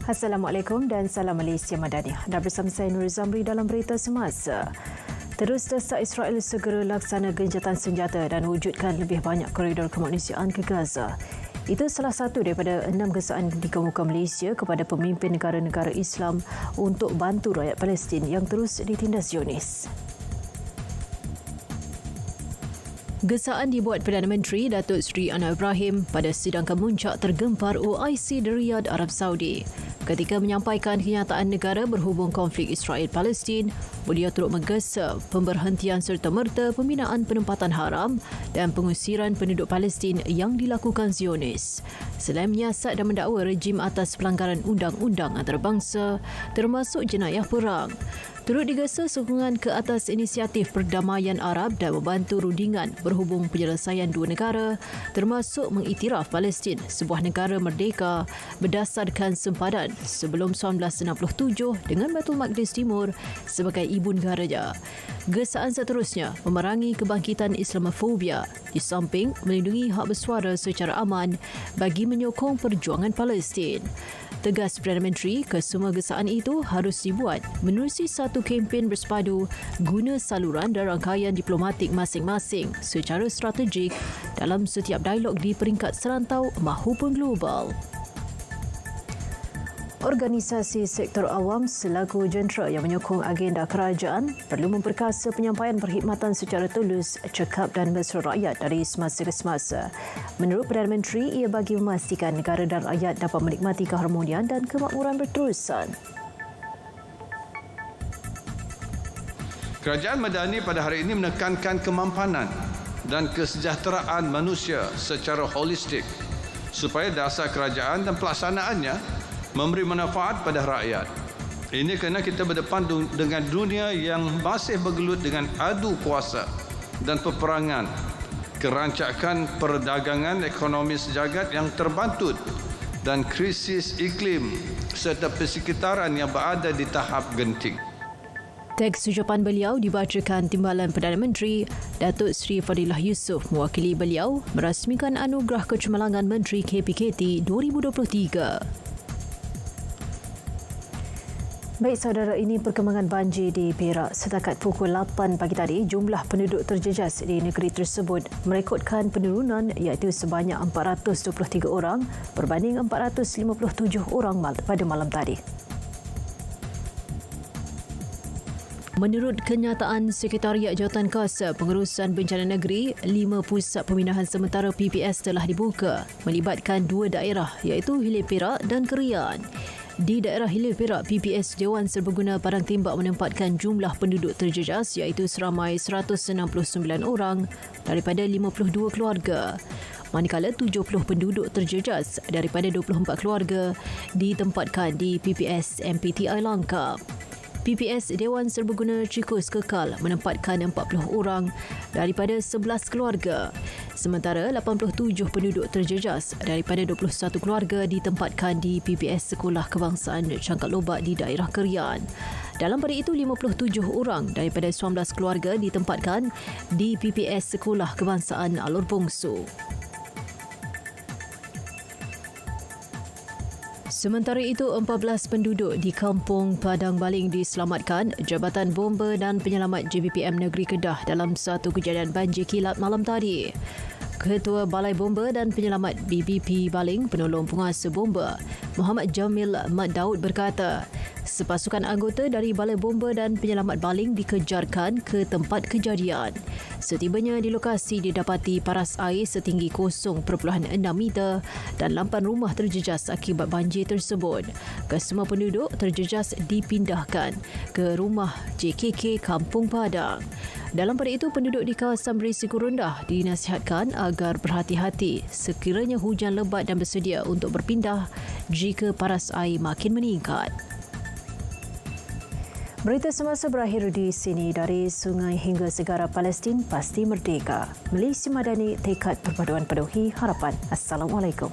Assalamualaikum dan salam Malaysia Madani. Anda bersama saya Nur Zamri dalam berita semasa. Terus desak Israel segera laksana gencatan senjata dan wujudkan lebih banyak koridor kemanusiaan ke Gaza. Itu salah satu daripada 6 gesaan di Kemuka Malaysia kepada pemimpin negara-negara Islam untuk bantu rakyat Palestin yang terus ditindas Zionis. Gesaan dibuat Perdana Menteri Datuk Seri Anwar Ibrahim pada sidang kemuncak tergempar OIC di Riyadh, Arab Saudi. Ketika menyampaikan kenyataan negara berhubung konflik Israel-Palestin, beliau turut menggesa pemberhentian serta-merta pembinaan penempatan haram dan pengusiran penduduk Palestin yang dilakukan Zionis. Selain menyiasat dan mendakwa rejim atas pelanggaran undang-undang antarabangsa termasuk jenayah perang. Turut digesa sokongan ke atas inisiatif perdamaian Arab dan membantu rundingan berhubung penyelesaian dua negara termasuk mengiktiraf Palestin sebuah negara merdeka berdasarkan sempadan sebelum 1967 dengan Baitul Maqdis Timur sebagai ibu negaranya. Gesaan seterusnya memerangi kebangkitan Islamofobia di samping melindungi hak bersuara secara aman bagi menyokong perjuangan Palestin. Tegas Perdana Menteri, kesemua gesaan itu harus dibuat menerusi satu kempen bersepadu guna saluran dan rangkaian diplomatik masing-masing secara strategik dalam setiap dialog di peringkat serantau mahupun global. Organisasi sektor awam selaku jentera yang menyokong agenda kerajaan perlu memperkasa penyampaian perkhidmatan secara tulus, cekap dan mesra rakyat dari semasa ke semasa. Menurut Perdana Menteri, ia bagi memastikan negara dan rakyat dapat menikmati keharmonian dan kemakmuran berterusan. Kerajaan Madani pada hari ini menekankan kemampanan dan kesejahteraan manusia secara holistik supaya dasar kerajaan dan pelaksanaannya memberi manfaat pada rakyat. Ini kerana kita berdepan dengan dunia yang masih bergelut dengan adu kuasa dan peperangan, kerancakan perdagangan ekonomi sejagat yang terbantut dan krisis iklim serta persekitaran yang berada di tahap genting. Teks ucapan beliau dibacakan Timbalan Perdana Menteri Datuk Seri Fadilah Yusof mewakili beliau merasmikan Anugerah Kecemerlangan Menteri KPKT 2023. Baik saudara, ini perkembangan banjir di Perak. Setakat pukul 8 pagi tadi, jumlah penduduk terjejas di negeri tersebut merekodkan penurunan iaitu sebanyak 423 orang berbanding 457 orang pada malam tadi. Menurut kenyataan Sekretariat Jawatan Kuasa Pengurusan Bencana Negeri, 5 pusat pemindahan sementara PPS telah dibuka melibatkan 2 daerah iaitu Hilir Perak dan Kerian. Di daerah Hilir Perak, PPS Dewan Serbaguna Padang Tembak menempatkan jumlah penduduk terjejas iaitu seramai 169 orang daripada 52 keluarga. Manakala 70 penduduk terjejas daripada 24 keluarga ditempatkan di PPS MPTI Langkap. PPS Dewan Serbaguna Cikus Kekal menempatkan 40 orang daripada 11 keluarga. Sementara 87 penduduk terjejas daripada 21 keluarga ditempatkan di PPS Sekolah Kebangsaan Cangkat Lobak di daerah Kerian. Dalam pada itu, 57 orang daripada 19 keluarga ditempatkan di PPS Sekolah Kebangsaan Alor Bongso. Sementara itu, 14 penduduk di Kampung Padang Baling diselamatkan Jabatan Bomba dan Penyelamat JBPM Negeri Kedah dalam satu kejadian banjir kilat malam tadi. Ketua Balai Bomba dan Penyelamat BBP Baling, penolong penguasa bomba, Muhammad Jamil Mat Daud berkata, sepasukan anggota dari Balai Bomba dan Penyelamat Baling dikejarkan ke tempat kejadian. Setibanya di lokasi didapati paras air setinggi 0.6 meter dan 8 rumah terjejas akibat banjir tersebut. Kesemua penduduk terjejas dipindahkan ke rumah JKK Kampung Padang. Dalam pada itu, penduduk di kawasan berisiko rendah dinasihatkan agar berhati-hati sekiranya hujan lebat dan bersedia untuk berpindah jika paras air makin meningkat. Berita semasa berakhir di sini. Dari sungai hingga segara Palestin pasti merdeka. Malaysia Madani, tekad perpaduan penuhi harapan. Assalamualaikum.